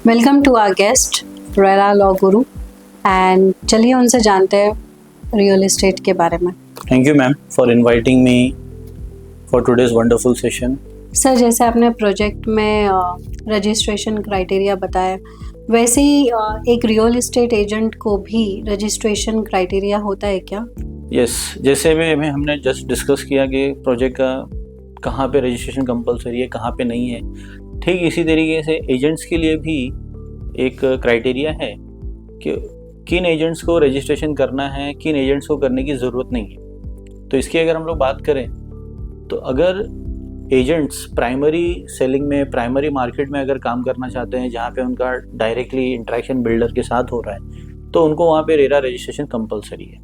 Welcome to our guest RERA law Guru and चलिए उनसे जानते हैं रियल एस्टेट के बारे में। Thank you, ma'am, for inviting me for today's wonderful session. Sir, जैसे आपने प्रोजेक्ट में रजिस्ट्रेशन क्राइटेरिया बताया, वैसे ही एक रियल एस्टेट एजेंट को भी रजिस्ट्रेशन क्राइटेरिया होता है क्या? Yes, जैसे में हमने जस्ट डिस्कस किया कि प्रोजेक्ट का कहाँ पे रजिस्ट्रेशन कंपलसरी है, कहाँ पे नहीं है, ठीक इसी तरीके से एजेंट्स के लिए भी एक क्राइटेरिया है कि किन एजेंट्स को रजिस्ट्रेशन करना है, किन एजेंट्स को करने की ज़रूरत नहीं है। तो इसकी अगर हम लोग बात करें तो अगर एजेंट्स प्राइमरी सेलिंग में, प्राइमरी मार्केट में अगर काम करना चाहते हैं जहाँ पे उनका डायरेक्टली इंटरेक्शन बिल्डर के साथ हो रहा है, तो उनको वहाँ पे रेरा रजिस्ट्रेशन कंपलसरी है।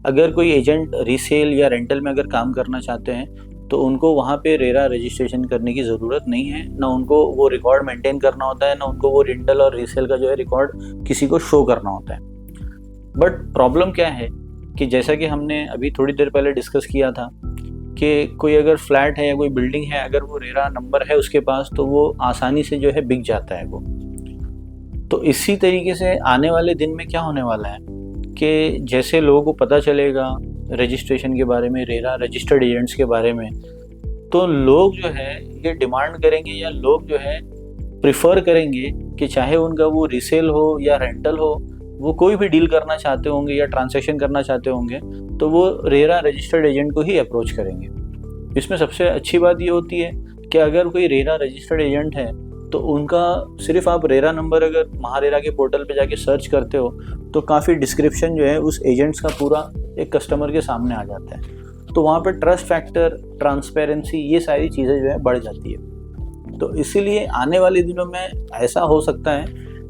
अगर कोई एजेंट रीसेल या रेंटल में अगर काम करना चाहते हैं तो उनको वहाँ पे रेरा रजिस्ट्रेशन करने की ज़रूरत नहीं है, ना उनको वो रिकॉर्ड मेंटेन करना होता है, ना उनको वो रेंटल और रीसेल का जो है रिकॉर्ड किसी को शो करना होता है। बट प्रॉब्लम क्या है कि जैसा कि हमने अभी थोड़ी देर पहले डिस्कस किया था कि कोई अगर फ्लैट है या कोई बिल्डिंग है, अगर वो रेरा नंबर है उसके पास तो वो आसानी से जो है बिक जाता है वो। तो इसी तरीके से आने वाले दिन में क्या होने वाला है कि जैसे लोगों को पता चलेगा रजिस्ट्रेशन के बारे में, रेरा रजिस्टर्ड एजेंट्स के बारे में, तो लोग जो है ये डिमांड करेंगे या लोग जो है प्रिफर करेंगे कि चाहे उनका वो रीसेल हो या रेंटल हो, वो कोई भी डील करना चाहते होंगे या ट्रांजैक्शन करना चाहते होंगे तो वो रेरा रजिस्टर्ड एजेंट को ही अप्रोच करेंगे। इसमें सबसे अच्छी बात ये होती है कि अगर कोई रेरा रजिस्टर्ड एजेंट है तो उनका सिर्फ आप रेरा नंबर अगर महारेरा के पोर्टल पे जाके सर्च करते हो तो काफ़ी डिस्क्रिप्शन जो है उस एजेंट्स का पूरा एक कस्टमर के सामने आ जाता है। तो वहाँ पे ट्रस्ट फैक्टर, ट्रांसपेरेंसी, ये सारी चीज़ें जो है बढ़ जाती है। तो इसीलिए आने वाले दिनों में ऐसा हो सकता है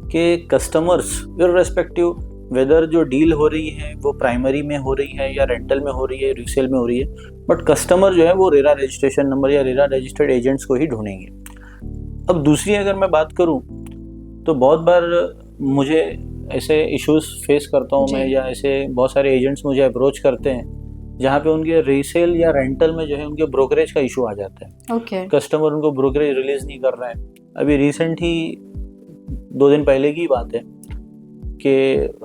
कि कस्टमर्स इर्रेस्पेक्टिव वेदर जो डील हो रही है वो प्राइमरी में हो रही है या रेंटल में हो रही है, रीसेल में हो रही है, बट कस्टमर जो है वो रेरा रजिस्ट्रेशन नंबर या रेरा रजिस्टर्ड एजेंट्स को ही ढूंढेंगे। अब दूसरी अगर मैं बात करूं तो बहुत बार मुझे ऐसे इश्यूज फेस करता हूं मैं, या ऐसे बहुत सारे एजेंट्स मुझे अप्रोच करते हैं जहाँ पे उनके रीसेल या रेंटल में जो है उनके ब्रोकरेज का इशू आ जाता है। कस्टमर उनको ब्रोकरेज रिलीज नहीं कर रहा है। अभी रिसेंट ही 2 दिन पहले की बात है कि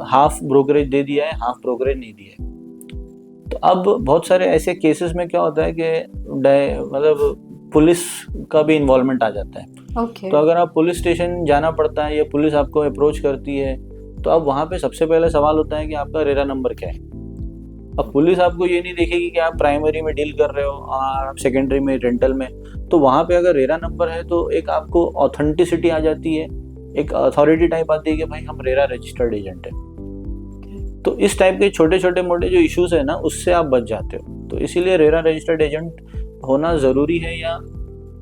हाफ ब्रोकरेज दे दिया है, हाफ ब्रोकरेज नहीं दिया है। तो अब बहुत सारे ऐसे केसेस में क्या होता है कि मतलब पुलिस का भी इन्वॉल्वमेंट आ जाता है। तो अगर आप पुलिस स्टेशन जाना पड़ता है या पुलिस आपको अप्रोच करती है तो अब वहाँ पे सबसे पहले सवाल होता है कि आपका रेरा नंबर क्या है। अब पुलिस आपको ये नहीं देखेगी कि आप प्राइमरी में डील कर रहे हो और आप सेकेंडरी में, रेंटल में, तो वहाँ पे अगर रेरा नंबर है तो एक आपको ऑथेंटिसिटी आ जाती है, एक अथॉरिटी टाइप आती है कि भाई हम रेरा रजिस्टर्ड एजेंट है। तो इस टाइप के छोटे छोटे मोटे जो इश्यूज है ना उससे आप बच जाते हो। तो इसीलिए रेरा रजिस्टर्ड एजेंट होना ज़रूरी है या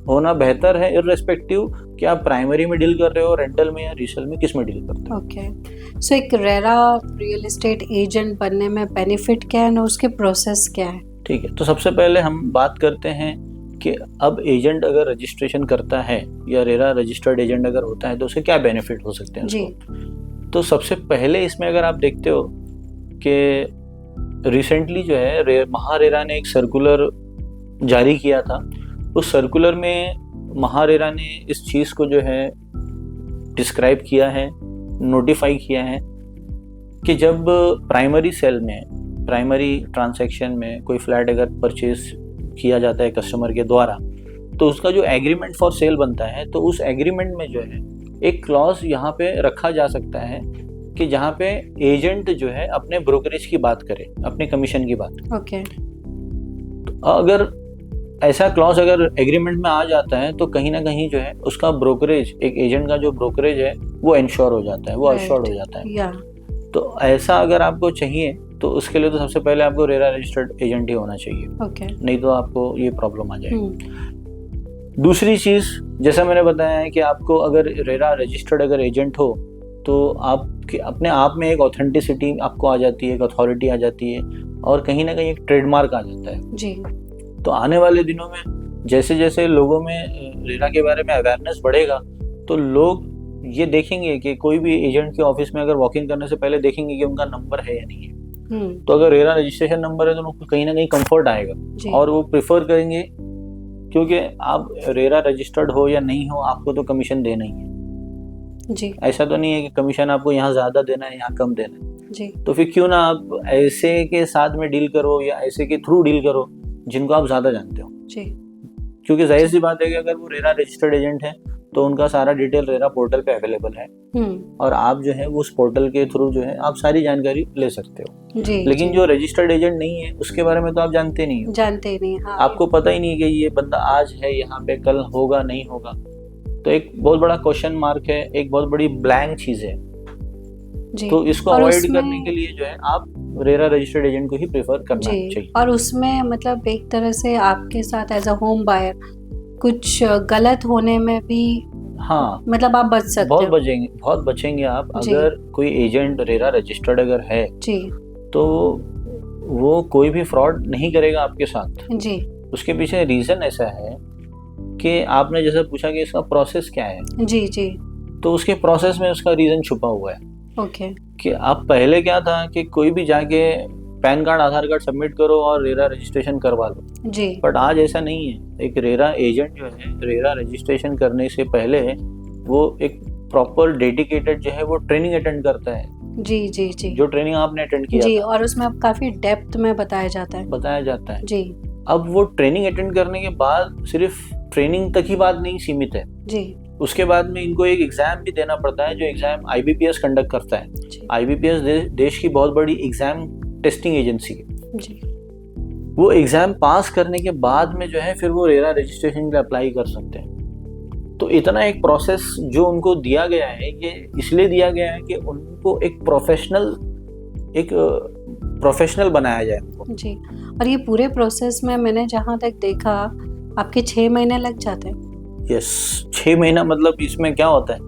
होना बेहतर है, इर्रेस्पेक्टिव कि आप प्राइमरी में डील कर रहे हो, रेंटल में या रीसेल में, किस में डील करते हो। ओके, सो एक रेरा रियल एस्टेट एजेंट बनने में बेनिफिट क्या है ना उसके प्रोसेस क्या है? ठीक है, तो सबसे पहले हम बात करते हैं कि अब एजेंट अगर रजिस्ट्रेशन करता है या रेरा रजिस्टर्ड एजेंट अगर होता है तो उसे क्या बेनिफिट हो सकते हैं जी। तो सबसे पहले इसमें अगर आप देखते हो कि रिसेंटली जो है महारेरा ने एक सर्कुलर जारी किया था। उस सर्कुलर में महारेरा ने इस चीज़ को जो है डिस्क्राइब किया है, नोटिफाई किया है कि जब प्राइमरी सेल में, प्राइमरी ट्रांजैक्शन में कोई फ्लैट अगर परचेज किया जाता है कस्टमर के द्वारा तो उसका जो एग्रीमेंट फॉर सेल बनता है तो उस एग्रीमेंट में जो है एक क्लॉज यहाँ पे रखा जा सकता है कि जहाँ पे एजेंट जो है अपने ब्रोकरेज की बात करे, अपने कमीशन की बात। ओके। तो अगर ऐसा क्लॉज अगर एग्रीमेंट में आ जाता है तो कहीं ना कहीं जो है उसका ब्रोकरेज, एक एजेंट का जो ब्रोकरेज है वो इंश्योर हो जाता है, वो अश्योर्ड हो जाता है। तो ऐसा अगर आपको चाहिए तो उसके लिए तो सबसे पहले आपको रेरा रजिस्टर्ड एजेंट ही होना चाहिए। नहीं तो आपको ये प्रॉब्लम आ जाएगी। दूसरी चीज़, जैसा मैंने बताया है कि आपको अगर रेरा रजिस्टर्ड अगर एजेंट हो तो आपके अपने आप में एक ऑथेंटिसिटी आपको आ जाती है, एक अथॉरिटी आ जाती है और कहीं ना कहीं एक ट्रेडमार्क आ जाता है जी। तो आने वाले दिनों में जैसे जैसे लोगों में रेरा के बारे में अवेयरनेस बढ़ेगा तो लोग ये देखेंगे कि कोई भी एजेंट के ऑफिस में अगर वॉक इन करने से पहले देखेंगे कि उनका नंबर है या नहीं है। तो अगर रेरा रजिस्ट्रेशन नंबर है तो उनको कहीं ना कहीं कंफर्ट आएगा और वो प्रेफर करेंगे, क्योंकि आप रेरा रजिस्टर्ड हो या नहीं हो आपको तो कमीशन देना ही है। जी ऐसा तो नहीं है कि कमीशन आपको यहाँ ज़्यादा देना है, यहाँ कम देना है। जी तो फिर क्यों ना आप ऐसे के साथ में डील करो या ऐसे के थ्रू डील करो जिनको आप ज़्यादा जानते हो। जी क्योंकि जाहिर सी बात है कि अगर वो रेरा रजिस्टर्ड एजेंट है तो उनका सारा डिटेल रेरा पोर्टल पे अवेलेबल है, और आप जो है उस पोर्टल के थ्रू जो है आप सारी जानकारी ले सकते हो। जी लेकिन जी जो रजिस्टर्ड एजेंट नहीं है उसके बारे में तो आप जानते नहीं हो, जानते नहीं। हाँ आपको पता ही नहीं कि ये बंदा आज है यहाँ पे, कल होगा नहीं होगा। तो एक बहुत बड़ा क्वेश्चन मार्क है, एक बहुत बड़ी ब्लैंक चीज है। जी तो इसको और अवॉइड उसमें करने के लिए जो है आप रेरा रजिस्टर्ड एजेंट को ही प्रेफर करना जी चाहिए। और उसमें मतलब एक तरह से आपके साथ एज अ होम बायर कुछ गलत होने में भी हाँ, मतलब आप बच सकते बहुत हो। बहुत बचेंगे आप। जी अगर कोई एजेंट रेरा रजिस्टर्ड अगर है जी तो वो कोई भी फ्रॉड नहीं करेगा आपके साथ। जी उसके पीछे रीजन ऐसा है कि आपने जैसे पूछा कि इसका प्रोसेस क्या है, जी जी तो उसके प्रोसेस में उसका रीजन छुपा हुआ है। ओके कि आप पहले क्या था कि कोई भी जाके पैन कार्ड आधार कार्ड सबमिट करो और रेरा रजिस्ट्रेशन करवा लो, जी बट आज ऐसा नहीं है। एक रेरा एजेंट जो है रेरा रजिस्ट्रेशन करने से पहले वो एक प्रॉपर डेडिकेटेड जो है वो ट्रेनिंग अटेंड करता है, जी जी जी जो ट्रेनिंग आपने अटेंड किया जी था, और उसमें अब काफी डेप्थ में बताया जाता है। बताया जाता है। जी अब वो ट्रेनिंग अटेंड करने के बाद सिर्फ ट्रेनिंग तक ही बात नहीं सीमित है, जी उसके बाद में इनको एक एग्जाम भी देना पड़ता है जो एग्जाम आईबीपीएस कंडक्ट करता है। जी आईबीपीएस देश की बहुत बड़ी एग्जाम टेस्टिंग एजेंसी है। जी वो एग्जाम पास करने के बाद में जो है फिर वो रेरा रजिस्ट्रेशन के लिए अप्लाई कर सकते हैं। तो इतना एक प्रोसेस जो उनको दिया गया है, ये इसलिए दिया गया है कि उनको एक प्रोफेशनल बनाया जाए उनको। जी और ये पूरे प्रोसेस में मैंने जहाँ तक देखा आपके 6 महीने लग जाते हैं। यस, 6 महीना मतलब इसमें क्या होता है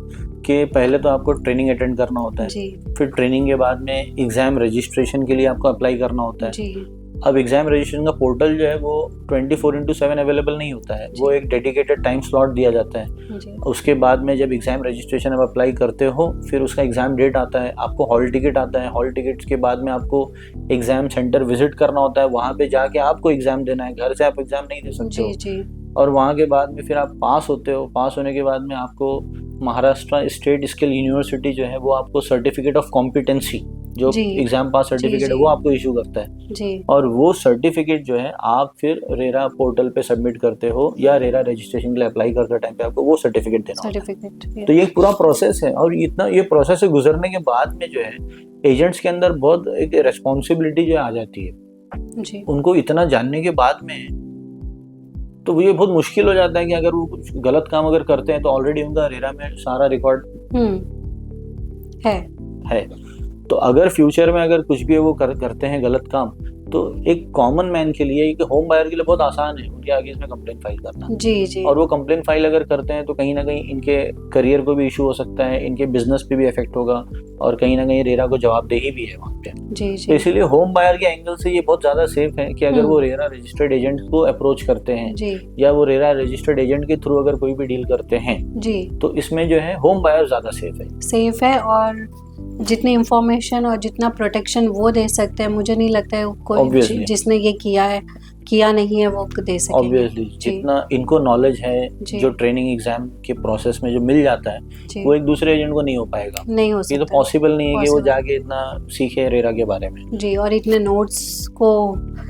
कि पहले तो आपको ट्रेनिंग अटेंड करना होता है, जी फिर ट्रेनिंग के बाद में एग्जाम रजिस्ट्रेशन के लिए आपको अप्लाई करना होता है। जी अब एग्जाम रजिस्ट्रेशन का पोर्टल जो है वो 24/7 अवेलेबल नहीं होता है, वो एक डेडिकेटेड टाइम स्लॉट दिया जाता है। जी उसके बाद में जब एग्जाम रजिस्ट्रेशन आप अप्लाई करते हो फिर उसका एग्जाम डेट आता है, आपको हॉल टिकट आता है, हॉल टिकट के बाद में आपको एग्जाम सेंटर विजिट करना होता है, वहाँ पे जाके आपको एग्जाम देना है, घर से आप एग्जाम नहीं दे सकते जी हो। जी और वहाँ के बाद में फिर आप पास होते हो, पास होने के बाद में आपको महाराष्ट्र स्टेट स्किल यूनिवर्सिटी जो है वो आपको सर्टिफिकेट ऑफ कॉम्पिटेंसी, जो जी एग्जाम पास सर्टिफिकेट है जी वो आपको इशू करता है। जी और वो सर्टिफिकेट जो है आप फिर रेरा पोर्टल पे सबमिट करते हो या रेरा रजिस्ट्रेशन के लिए अप्लाई करते टाइम पे आपको वो सर्टिफिकेट देना होता है। सर्टिफिकेट तो ये एक पूरा प्रोसेस है, और ये प्रोसेस से गुजरने के बाद में जो है एजेंट्स के अंदर बहुत एक रेस्पॉन्सिबिलिटी जो आ जाती है। जी उनको इतना जानने के बाद में तो ये बहुत मुश्किल हो जाता है कि अगर वो कुछ गलत काम अगर करते हैं तो ऑलरेडी उनका रेरा में सारा रिकॉर्ड है। तो अगर फ्यूचर में अगर कुछ भी वो करते हैं गलत काम, तो एक कॉमन मैन के लिए, एक होम बायर के लिए बहुत आसान है उनके आगे इसमें कंप्लेंट फाइल करना। जी जी और वो कंप्लेंट फाइल अगर करते हैं तो कहीं ना कहीं इनके करियर को भी इशू हो सकता है, इनके बिजनेस पे भी इफेक्ट होगा, और कहीं ना कहीं रेरा को जवाबदेही भी है वहाँ पे। जी तो जी इसीलिए होम बायर के एंगल से ये बहुत ज्यादा सेफ है कि अगर वो रेरा रजिस्टर्ड एजेंट को अप्रोच करते हैं जी या वो रेरा रजिस्टर्ड एजेंट के थ्रू अगर कोई भी डील करते हैं जी तो इसमें जो है होम बायर ज्यादा सेफ है। और जितनी इंफॉर्मेशन और जितना प्रोटेक्शन वो दे सकते हैं, मुझे नहीं लगता है कोई Obviously. जिसने ये किया नहीं है वो दे सकेंगे। ऑब्वियसली जितना इनको नॉलेज है जी। जो ट्रेनिंग एग्जाम के प्रोसेस में जो मिल जाता है जी वो एक दूसरे एजेंट को नहीं हो पाएगा। नहीं हो ये तो सकता पॉसिबल नहीं है कि वो Possible. जाके इतना सीखे रेरा के बारे में। जी और इतने नोट्स को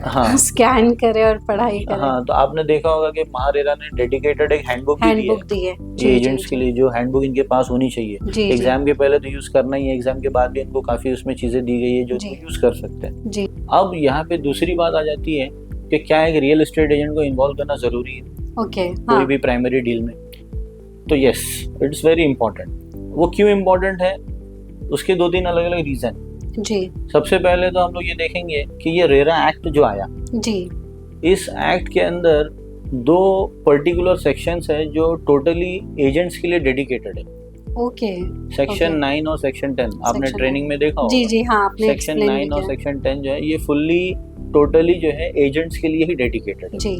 हाँ स्कैन करे और पढ़ाई करे। हाँ, तो आपने देखा होगा कि महारेरा ने डेडिकेटेड एक हैंडबुक भी दी हैंडबुक दी है है जी एजेंट्स के लिए, जो हैंडबुक इनके पास होनी चाहिए। जी जी एग्जाम के पहले तो यूज करना ही है, एग्जाम के बाद भी इनको काफी उसमें चीजें दी गई है जो जी। यूज कर सकते हैं। जी अब यहाँ पे दूसरी बात आ जाती है कि क्या एक रियल एस्टेट एजेंट को इन्वॉल्व करना जरूरी है ओके कोई भी प्राइमरी डील में? तो यस, इट्स वेरी इंपॉर्टेंट। वो क्यों इम्पोर्टेंट है, उसके 2-3 अलग अलग रीजन। जी सबसे पहले तो हम लोग ये देखेंगे कि ये रेरा एक्ट जो आया, जी इस एक्ट के अंदर 2 पर्टिकुलर सेक्शंस है जो टोटली एजेंट्स के लिए डेडिकेटेड है। ओके सेक्शन 9 और सेक्शन 10 आपने Section ट्रेनिंग में देखा जी होगा। जी हाँ आपने सेक्शन एक्सप्लेन 9 और किया सेक्शन 10 जो है ये फुल्ली टोटली जो है एजेंट्स के लिए ही डेडिकेटेड है। जी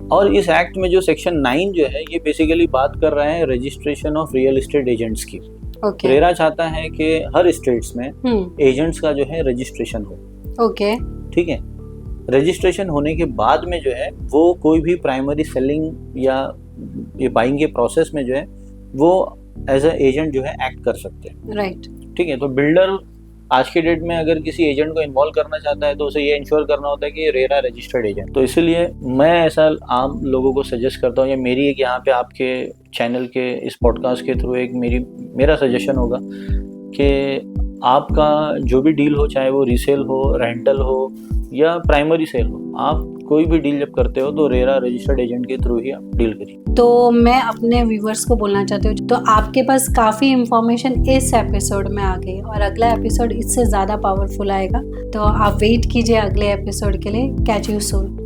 और इस एक्ट में जो सेक्शन 9 जो है ये बेसिकली बात कर रहा है registration of real estate agents की। ओके रेरा चाहता है कि हर स्टेट्स में एजेंट्स का जो है रजिस्ट्रेशन हो। ओके ठीक है, रजिस्ट्रेशन होने के बाद में जो है वो कोई भी प्राइमरी सेलिंग या ये बाइंग के प्रोसेस में जो है वो एज अ एजेंट जो है एक्ट कर सकते हैं। राइट। ठीक है, तो बिल्डर आज के डेट में अगर किसी एजेंट को इन्वॉल्व करना चाहता है तो उसे ये इंश्योर करना होता है कि रेरा रजिस्टर्ड एजेंट। तो इसीलिए मैं ऐसा आम लोगों को सजेस्ट करता हूँ, या मेरी एक यहाँ पे आपके चैनल के इस पॉडकास्ट के थ्रू एक मेरा सजेशन होगा कि आपका जो भी डील हो, चाहे वो रीसेल हो, रेंटल हो या प्राइमरी सेल हो, आप कोई भी डील जब करते हो तो रेरा रजिस्टर्ड एजेंट के थ्रू ही आप डील करिए। तो मैं अपने व्यूवर्स को बोलना चाहती हूँ, तो आपके पास काफ़ी इंफॉर्मेशन इस एपिसोड में आ गई और अगला एपिसोड इससे ज़्यादा पावरफुल आएगा, तो आप वेट कीजिए अगले एपिसोड के लिए। Catch you soon.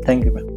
Thank you ma'am.